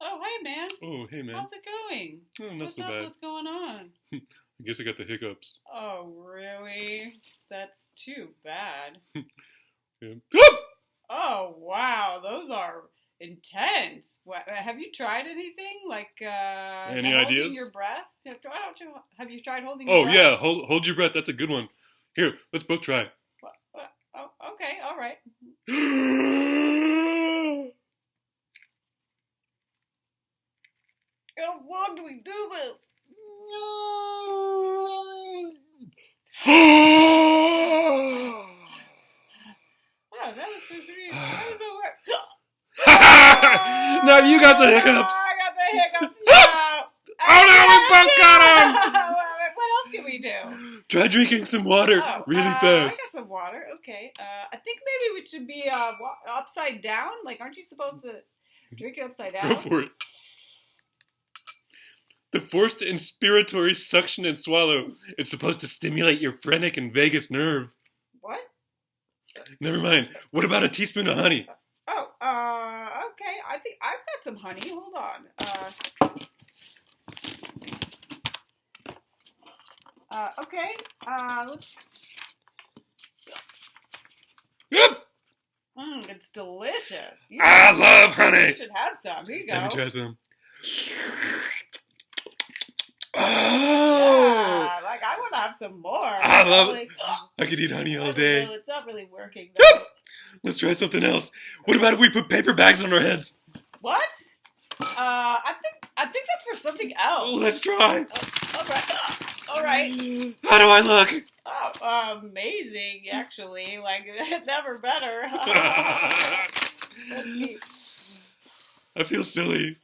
Oh, hey, man. Oh, hey, man. How's it going? Oh, not What's so up? bad. What's going on? I guess I got the hiccups. Oh, really? That's too bad. Yeah. Oh, wow. Those are intense. Have you tried anything like Any holding ideas? your breath? Have you tried holding your Oh, breath? yeah. Hold your breath. That's a good one. Here, let's both try. Oh, okay. All right. How long do we do this? Oh, that was supposed to be. That was a work. Now you got the hiccups. I got the hiccups. No. Oh no, we both got them. What else can we do? Try drinking some water really I fast. got some water. Okay. I think maybe we should be upside down. Like, aren't you supposed to drink it upside down? Go for it. The forced inspiratory suction and swallow. It's supposed to stimulate your phrenic and vagus nerve. What? Never mind. What about a teaspoon of honey? Oh, okay. I think I've got some honey. Hold on. Okay. Let's. Yep. It's delicious. I love honey. You should have some. Here you go. Let me try some. Oh! Yeah, like I want to have some more. I love it. Like, I could eat honey all day. It's not really working. Though. Yep. Let's try something else. What about if we put paper bags on our heads? What? I think that's for something else. Oh, let's try. All right. How do I look? Oh, amazing! Actually, like never better. Let's see. I feel silly.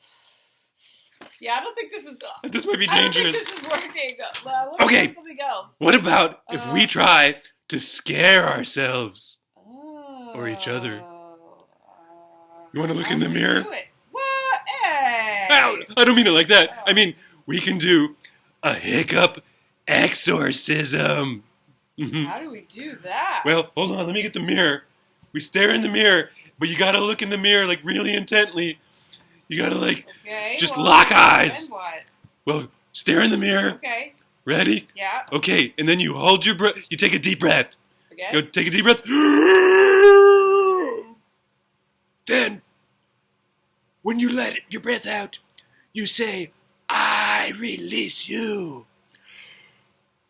Yeah, I don't think this is. This might be I don't think dangerous. this is working. Let's Okay. try something else. What about if we try to scare ourselves? Oh. Or each other. You want to look in the mirror? Do it. What? Hey. Ow, I don't mean it like that. Oh. I mean, we can do a hiccup exorcism. How do we do that? Well, hold on. Let me get the mirror. We stare in the mirror, but you got to look in the mirror like really intently. You got to just lock eyes. Then what? Well, stare in the mirror. Okay. Ready? Yeah. Okay, and then you hold your breath. You take a deep breath. Okay. Go take a deep breath. Then, when you let your breath out, you say, I release you.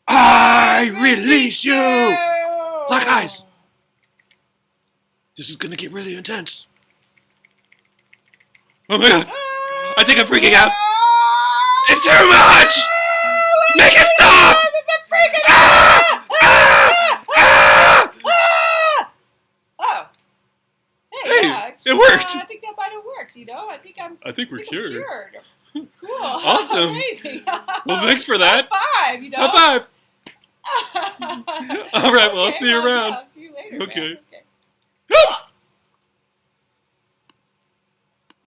I release you. Lock eyes. This is going to get really intense. Oh my god. I think I'm freaking out. It's too much. Make it stop. Ah! Ah! Ah! Oh. Hey, Yeah, it worked. I think that might have worked, I think we're cured. Cool. Awesome. Amazing. Well, thanks for that. High five, High five. All right, well, I'll Okay, see you around. Yeah, I'll see you later. Okay. Man.